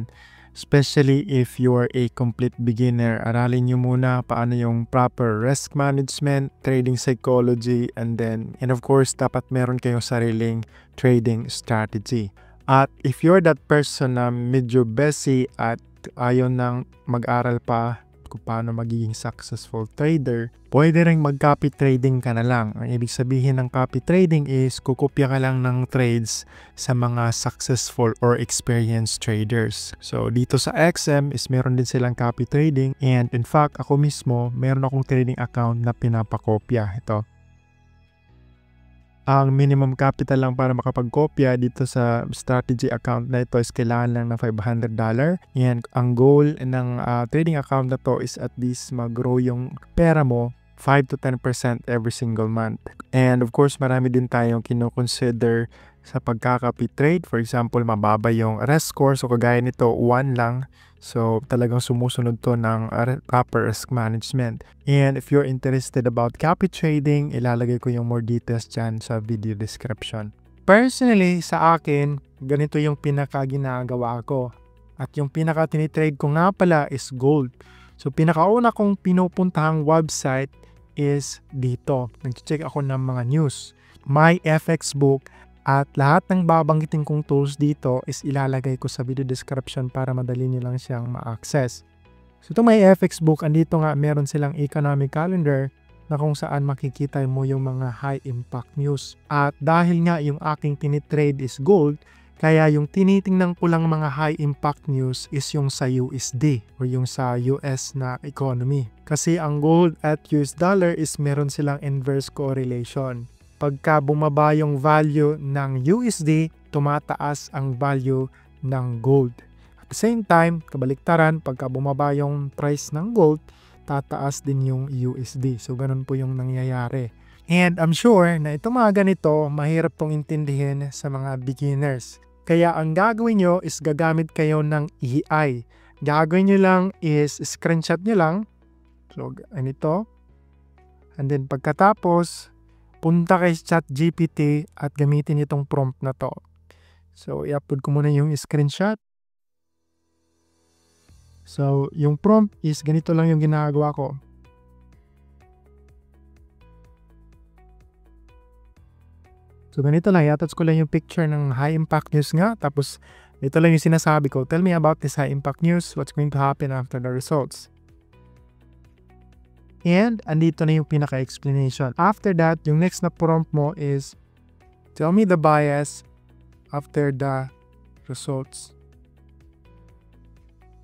Especially if you are a complete beginner, aralin nyo muna paano yung proper risk management, trading psychology, and of course, dapat meron kayong sariling trading strategy. At if you're that person na medyo busy at ayaw nang mag-aral pa kung paano magiging successful trader, pwede rin mag-copy trading ka na lang. Ang ibig sabihin ng copy trading is kukopya ka lang ng trades sa mga successful or experienced traders. So dito sa XM is meron din silang copy trading, and in fact ako mismo meron akong trading account na pinapakopya. Ito. Ang minimum capital lang para makapagkopya dito sa strategy account na ito is kailangan lang ng $500. And ang goal ng trading account na to is at least mag-grow yung pera mo 5 to 10% every single month. And of course, marami din tayong kino-consider sa pagkaka-copy trade. For example, mababa yung risk score. So kagaya nito, 1 lang. So talagang sumusunod to ng proper risk management. And if you're interested about copy trading, ilalagay ko yung more details dyan sa video description. Personally, sa akin, ganito yung pinaka-ginagawa ko. At yung pinaka-tinitrade ko nga pala is gold. So pinakauna kong pinupuntahang website is dito. Nag-check ako ng mga news. My FX book. At lahat ng babanggitin kong tools dito is ilalagay ko sa video description para madali nyo lang siyang ma-access. So itong may FX book, andito nga meron silang economic calendar na kung saan makikita mo yung mga high impact news. At dahil nga yung aking tinitrade is gold, kaya yung tinitingnan ko lang mga high impact news is yung sa USD o yung sa US na economy. Kasi ang gold at US dollar is meron silang inverse correlation. Pagka bumaba yung value ng USD, tumataas ang value ng gold. At the same time, kabaliktaran, pagka bumaba yung price ng gold, tataas din yung USD. So, ganun po yung nangyayari. And I'm sure na itong mga ganito, mahirap pong intindihin sa mga beginners. Kaya ang gagawin nyo is gagamit kayo ng AI. Gagawin nyo lang is screenshot nyo lang. So, ganito. And then pagkatapos, punta kay ChatGPT at gamitin itong prompt na to. So, i-upload ko muna yung screenshot. So, yung prompt is ganito lang yung ginagawa ko. So, ganito lang. I-attach ko lang yung picture ng high impact news nga. Tapos, ito lang yung sinasabi ko. Tell me about this high impact news. What's going to happen after the results? And andito na yung pinaka-explanation. After that, yung next na prompt mo is tell me the bias after the results.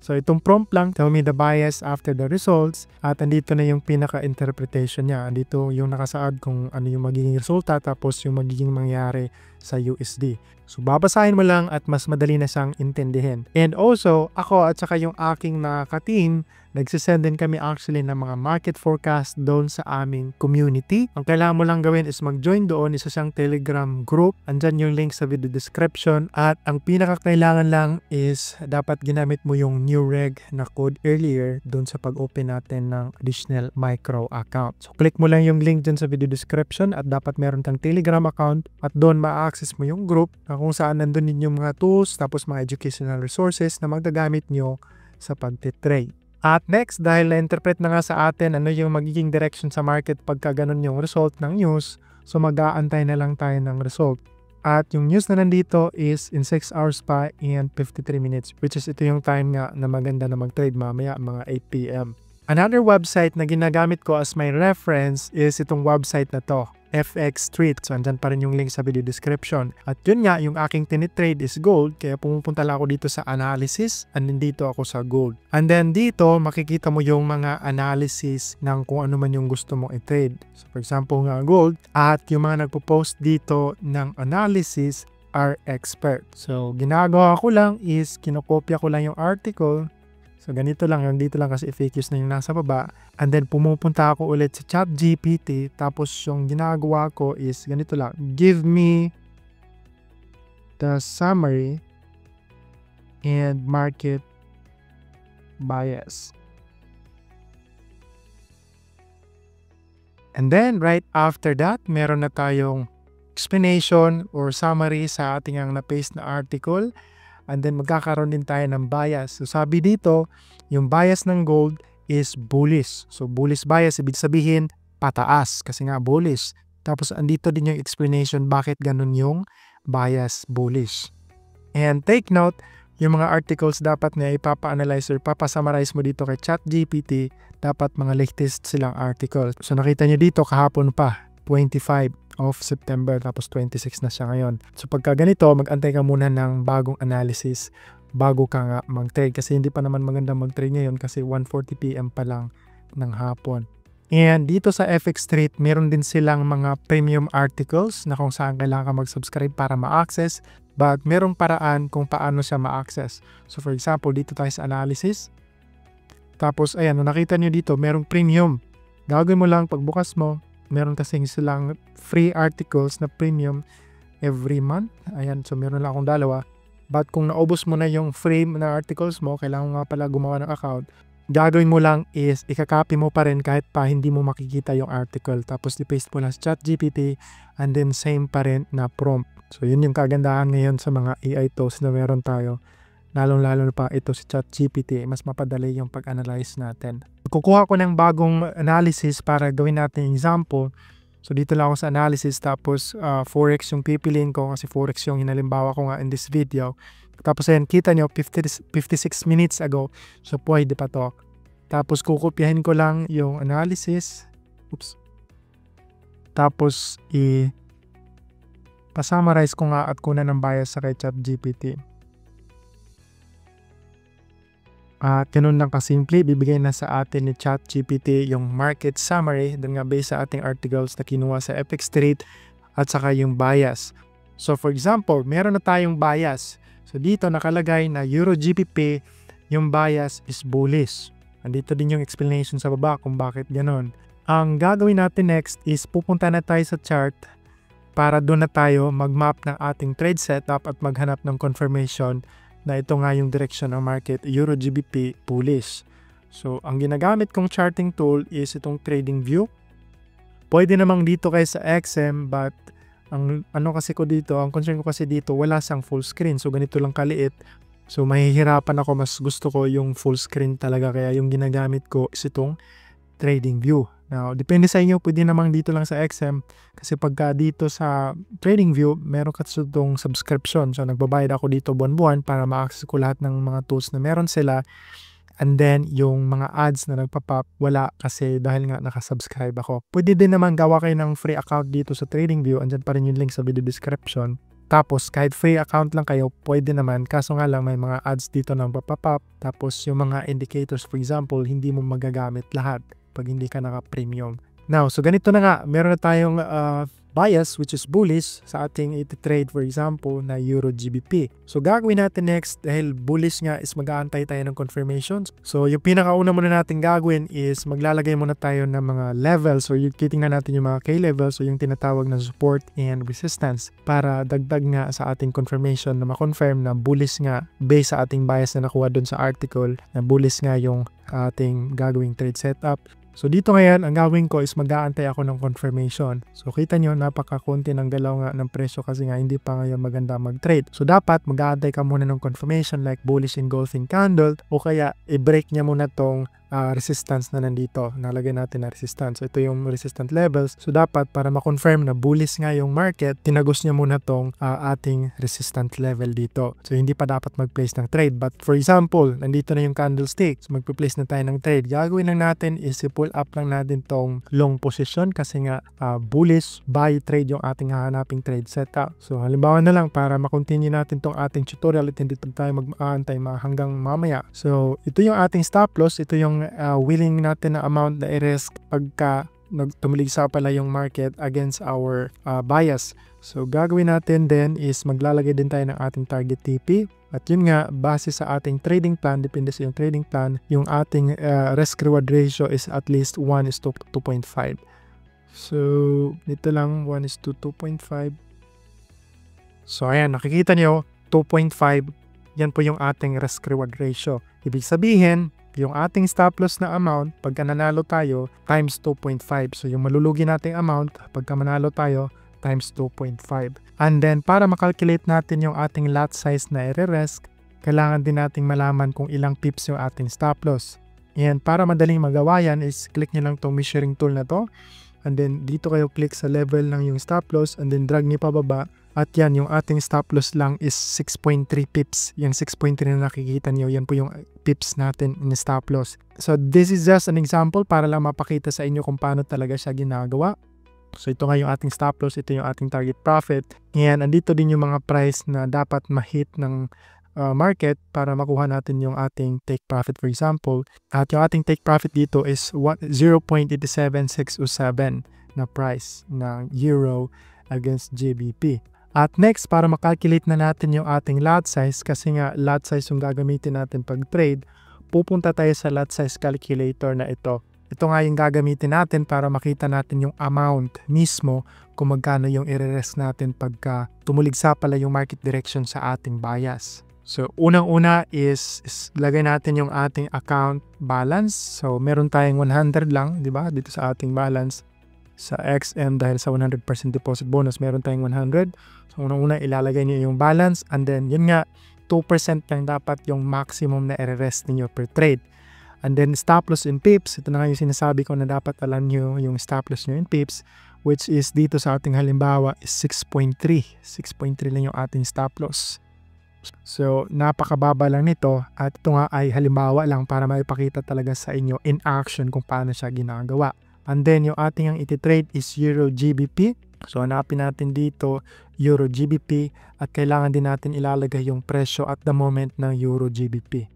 So itong prompt lang, tell me the bias after the results, at andito na yung pinaka-interpretation niya. Andito yung nakasaad kung ano yung magiging resulta tapos yung magiging mangyari sa USD. So babasahin mo lang at mas madali na siyang intindihin. And also, ako at saka yung aking ka-team, nagsisend din kami actually ng mga market forecast doon sa aming community. Ang kailangan mo lang gawin is mag-join doon, isa siyang Telegram group. Andyan yung link sa video description. At ang pinakakailangan lang is dapat ginamit mo yung new reg na code earlier doon sa pag-open natin ng additional micro account. So click mo lang yung link dyan sa video description at dapat meron kang Telegram account at doon ma-access mo yung group na kung saan nandun din yung mga tools tapos mga educational resources na magagamit nyo sa pag-trade. At next, dahil na-interpret na nga sa atin ano yung magiging direction sa market pagka ganun yung result ng news, so mag-aantay na lang tayo ng result. At yung news na nandito is in 6 hours pa and 53 minutes, which is ito yung time nga na maganda na mag-trade mamaya mga 8 p.m. Another website na ginagamit ko as my reference is itong website na to, FX Street. So andyan pa rin yung link sa video description. At yun nga, yung aking tinitrade is gold, kaya pumupunta lang ako dito sa analysis and then dito ako sa gold. And then dito, makikita mo yung mga analysis ng kung ano man yung gusto mong i-trade. So for example nga gold, at yung mga nagpo-post dito ng analysis are expert. So ginagawa ko lang is kinokopya ko lang yung article. So ganito lang, yung dito lang kasi FAQs na yung nasa baba. And then pumupunta ako ulit sa ChatGPT. Tapos yung ginagawa ko is ganito lang. Give me the summary and market bias. And then right after that, meron na tayong explanation or summary sa ating ang na-paste na article. And then magkakaroon din tayo ng bias. So sabi dito, yung bias ng gold is bullish. So bullish bias, ibig sabihin pataas kasi nga bullish. Tapos andito din yung explanation bakit ganun yung bias bullish. And take note, yung mga articles dapat na ipapa-analyze or ipapa-summarize mo dito kay ChatGPT, dapat mga latest silang articles. So nakita nyo dito kahapon pa, 25 of September, tapos 26 na siya ngayon. So pagka ganito, mag-antay ka muna ng bagong analysis bago ka nga mag-trade kasi hindi pa naman maganda mag-trade ngayon kasi 1:40 PM pa lang ng hapon. And dito sa FX Street, meron din silang mga premium articles na kung saan kailangan ka mag-subscribe para ma-access, but merong paraan kung paano siya ma-access. So for example, dito tayo sa analysis. Tapos ayan, nakita nyo dito, merong premium. Gagawin mo lang pagbukas mo, meron kasing silang free articles na premium every month. Ayan, so meron lang akong dalawa. But kung naubos mo na yung free na articles mo, kailangan nga pala gumawa ng account. Gagawin mo lang is ikakopy mo pa rin kahit pa hindi mo makikita yung article. Tapos i-paste mo lang sa ChatGPT and then same pa rin na prompt. So yun yung kagandahan ngayon sa mga AI tools na meron tayo. Lalong-lalo pa ito si ChatGPT, mas mapadali yung pag-analyze natin. Kukuha ko ng bagong analysis para gawin natin example. So dito lang ako sa analysis tapos Forex yung pipiliin ko kasi Forex yung hinalimbawa ko nga in this video. Tapos ayan, kita nyo 56 minutes ago. So pwede pa to. Tapos kukopyahin ko lang yung analysis. Oops. Tapos pa-summarize ko nga at kunan ng bias sa kay ChatGPT. At ganun lang kasimple, bibigay na sa atin ni ChatGPT yung market summary dun nga based sa ating articles na kinuha sa FX Street at saka yung bias. So for example, meron na tayong bias. So dito nakalagay na Euro GBP, yung bias is bullish. Andito din yung explanation sa baba kung bakit ganun. Ang gagawin natin next is pupunta na tayo sa chart para doon na tayo mag-map ng ating trade setup at maghanap ng confirmation na ito nga yung direction ng market, Euro GBP bullish. So, ang ginagamit kong charting tool is itong trading view. Pwede namang dito kayo sa XM, but ang kasi ko dito, ang concern ko kasi dito, wala sang full screen. So, ganito lang kaliit. So, mahihirapan ako, mas gusto ko yung full screen talaga. Kaya yung ginagamit ko is itong trading view. Now, depende sa inyo, pwede namang dito lang sa XM. Kasi pagka dito sa trading view, meron ka itong subscription. So, nagbabayad ako dito buwan-buwan para ma-access ko lahat ng mga tools na meron sila. And then, yung mga ads na nagpa-pop, wala kasi dahil nga nakasubscribe ako. Pwede din naman gawa kayo ng free account dito sa trading view. Andyan pa rin yung link sa video description. Tapos kahit free account lang kayo, pwede naman. Kaso nga lang may mga ads dito na papapop. Tapos yung mga indicators, for example, hindi mo magagamit lahat pag hindi ka naka-premium. Now, so ganito na nga. Meron na tayong bias which is bullish sa ating iti-trade, for example, na Euro GBP. So gagawin natin next, dahil bullish nga, is mag-aantay tayo ng confirmations. So yung pinakauna muna natin gagawin is maglalagay muna tayo ng mga levels. So yung titingnan natin yung mga K-levels, so yung tinatawag na support and resistance, para dagdag nga sa ating confirmation na ma-confirm na bullish nga based sa ating bias na nakuha dun sa article, na bullish nga yung ating gagawing trade setup. So dito ngayon, ang gawin ko is mag-aantay ako ng confirmation. So kita nyo, napakakunti ng galaw nga ng presyo kasi nga hindi pa ngayon maganda mag-trade. So dapat mag-aantay ka muna ng confirmation like bullish engulfing candle, o kaya i-break niya muna tong resistance na nandito. Nalagay natin na resistance. So ito yung resistant levels. So dapat para ma-confirm na bullish nga yung market, tinagos niya muna tong ating resistant level dito. So hindi pa dapat mag-place ng trade. But for example, nandito na yung candlestick. So mag-place na tayo ng trade. Gagawin lang natin is i-pull up lang natin tong long position kasi nga bullish buy trade yung ating hahanaping trade setup. So halimbawa na lang para makontinue natin tong ating tutorial at hindi tayo mag-aantay hanggang mamaya. So ito yung ating stop loss. Ito yung willing natin na amount na i-risk pagka tumaligsa pala yung market against our bias. So gagawin natin din is maglalagay din tayo ng ating target TP. At yun nga, base sa ating trading plan, depende sa yung trading plan, yung ating risk-reward ratio is at least 1:2.5. So dito lang, 1:2.5. So ayan, nakikita nyo, 2.5, yan po yung ating risk-reward ratio. Ibig sabihin, yung ating stop loss na amount, pagka nanalo tayo, times 2.5. So yung malulugi nating amount, pagka manalo tayo, times 2.5. And then, para makalculate natin yung ating lot size na i-risk, kailangan din nating malaman kung ilang pips yung ating stop loss. And para madaling magawa yan is click nyo lang tong measuring tool na to. And then, dito kayo click sa level ng yung stop loss and then drag nyo pababa. At yan, yung ating stop loss lang is 6.3 pips. Yung 6.3 na nakikita nyo, yan po yung pips natin in stop loss. So, this is just an example para lang mapakita sa inyo kung paano talaga siya ginagawa. So, ito nga yung ating stop loss, ito yung ating target profit. And andito din yung mga price na dapat ma-hit ng market para makuha natin yung ating take profit, for example. At yung ating take profit dito is 0.87607 na price ng Euro against GBP. At next, para makalculate na natin yung ating lot size, kasi nga lot size yung gagamitin natin pag trade, pupunta tayo sa lot size calculator na ito. Ito nga yung gagamitin natin para makita natin yung amount mismo kung magkano yung i-risk natin pagka tumuligsa pala yung market direction sa ating bias. So, unang-una is lagay natin yung ating account balance. So, meron tayong 100 lang, di ba? Dito sa ating balance. Sa XM dahil sa 100% deposit bonus, meron tayong 100. So, unang-una ilalagay niyo yung balance and then yun nga, 2% lang dapat yung maximum na i-rest niyo per trade. And then stop loss in pips, ito na nga yung sinasabi ko na dapat alam niyo yung stop loss niyo in pips, which is dito sa ating halimbawa is 6.3. 6.3 lang yung ating stop loss. So, napakababa lang nito at ito nga ay halimbawa lang para maipakita talaga sa inyo in action kung paano siya ginagawa. And then, yung ating ang iti-trade is Euro GBP. So, hanapin natin dito Euro GBP at kailangan din natin ilalagay yung presyo at the moment ng Euro GBP.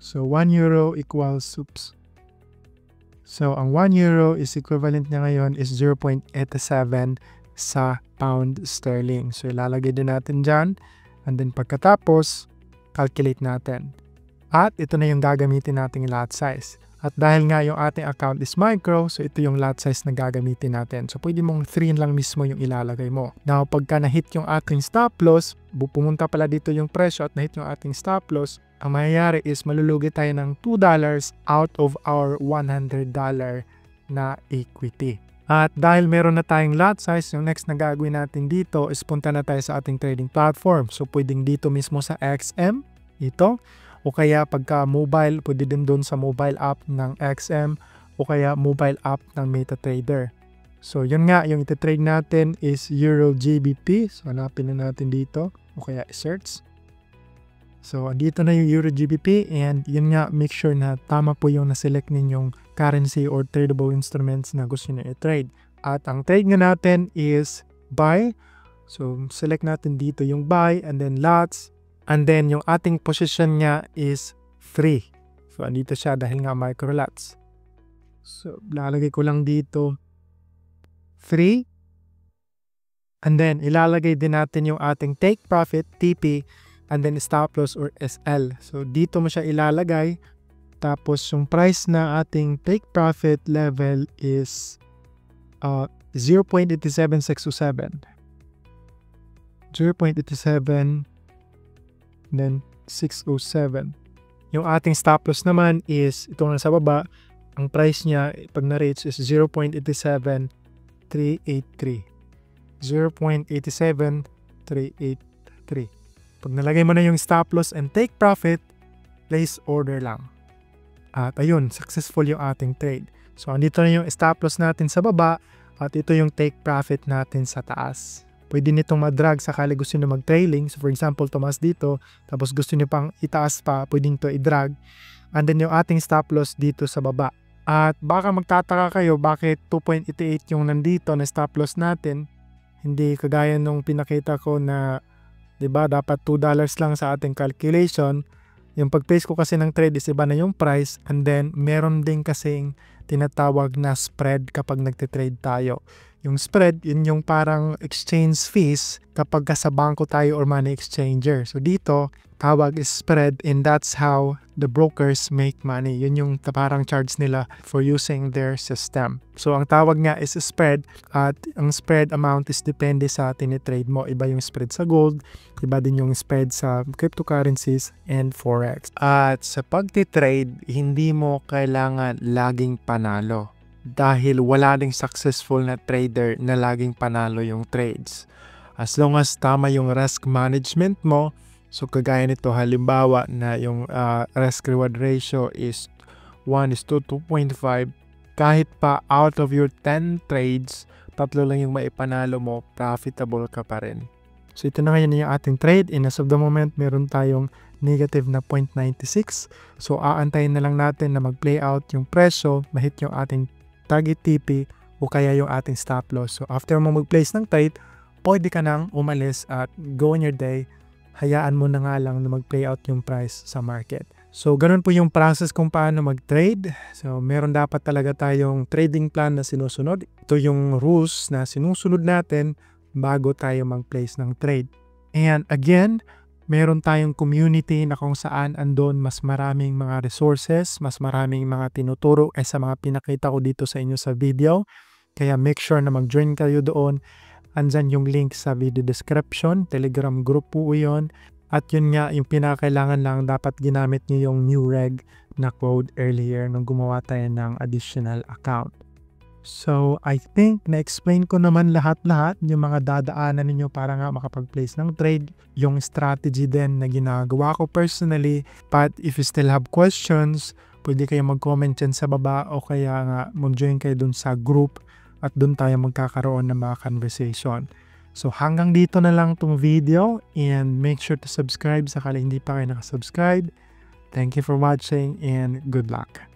So, 1 euro equals, So, ang 1 euro is equivalent niya ngayon is 0.87 sa pound sterling. So, ilalagay din natin dyan. And then, pagkatapos, calculate natin. At ito na yung gagamitin nating lot size. At dahil nga yung ating account is micro, so ito yung lot size na gagamitin natin. So pwede mong 3 lang mismo yung ilalagay mo. Now, pagka na-hit yung ating stop loss, pumunta pala dito yung presyo at na-hit yung ating stop loss, ang mangyayari is malulugi tayo ng $2 out of our $100 na equity. At dahil meron na tayong lot size, yung next na gagawin natin dito is punta na tayo sa ating trading platform. So pwedeng dito mismo sa XM, ito. O kaya pagka mobile, pwede din doon sa mobile app ng XM o kaya mobile app ng MetaTrader. So yun nga, yung iti-trade natin is Euro GBP. So hanapin na natin dito o kaya i-search. So andito na yung Euro GBP and yun nga, make sure na tama po yung na-select ninyong currency or tradable instruments na gusto nyo i-trade. At ang trade nga natin is buy. So, select natin dito yung buy and then lots. And then, yung ating position niya is 3. So, andito siya dahil nga micro lots. So, lalagay ko lang dito 3. And then, ilalagay din natin yung ating take profit, TP, and then stop loss or SL. So, dito mo siya ilalagay. Tapos, yung price na ating take profit level is 0.87627. 0.87 then 607. Yung ating stop loss naman is ito nga sa baba. Ang price niya pag na-reach is 0.87383. 0.87383. Pag nalagay mo na yung stop loss and take profit, place order lang. At ayun, successful yung ating trade. So andito na yung stop loss natin sa baba at ito yung take profit natin sa taas. Pwede nitong ma-drag sakali gusto nyo mag-trailing. So for example, tumaas dito, tapos gusto nyo pang itaas pa, pwedeng to i-drag. And then yung ating stop loss dito sa baba. At baka magtataka kayo bakit 2.88 yung nandito na stop loss natin. Hindi kagaya nung pinakita ko na 'di ba dapat $2 lang sa ating calculation. Yung pag-place ko kasi ng trade is iba na yung price and then meron din kasing tinatawag na spread kapag nagte-trade tayo. Yung spread, yun yung parang exchange fees kapag sa bangko tayo or money exchanger. So dito, tawag is spread and that's how the brokers make money. Yun yung parang charge nila for using their system. So ang tawag nga is spread at ang spread amount is depende sa tinitrade mo. Iba yung spread sa gold, iba din yung spread sa cryptocurrencies and forex. At sa pagtitrade, hindi mo kailangan laging panalo. Dahil wala ding successful na trader na laging panalo yung trades. As long as tama yung risk management mo, so kagaya nito halimbawa na yung risk reward ratio is 1:2.5, kahit pa out of your 10 trades, 3 lang yung maipanalo mo, profitable ka pa rin. So ito na ngayon yung ating trade and as of the moment meron tayong negative na 0.96. So aantayin na lang natin na mag-play out yung presyo, mahit yung ating target TP o kaya yung ating stop loss. So after mo mag-place ng trade, pwede ka nang umalis at go on your day. Hayaan mo na nga lang na mag-play out yung price sa market. So ganun po yung process kung paano mag-trade. So meron dapat talaga tayong trading plan na sinusunod. Ito yung rules na sinusunod natin bago tayo mag-place ng trade. And again, meron tayong community na kung saan andon mas maraming mga resources, mas maraming mga tinuturo sa mga pinakita ko dito sa inyo sa video. Kaya make sure na mag-join kayo doon. Andyan yung link sa video description, Telegram group po yun. At yun nga, yung pinakailangan lang dapat ginamit nyo yung new reg na code earlier nung gumawa tayo ng additional account. So, I think na-explain ko naman lahat-lahat yung mga dadaanan ninyo para nga makapag-place ng trade, yung strategy din na ginagawa ko personally. But if you still have questions, pwede kayo mag-comment dyan sa baba o kaya nga mag-join kayo dun sa group at dun tayo magkakaroon ng mga conversation. So, hanggang dito na lang tong video and make sure to subscribe sakali hindi pa kayo nakasubscribe. Thank you for watching and good luck.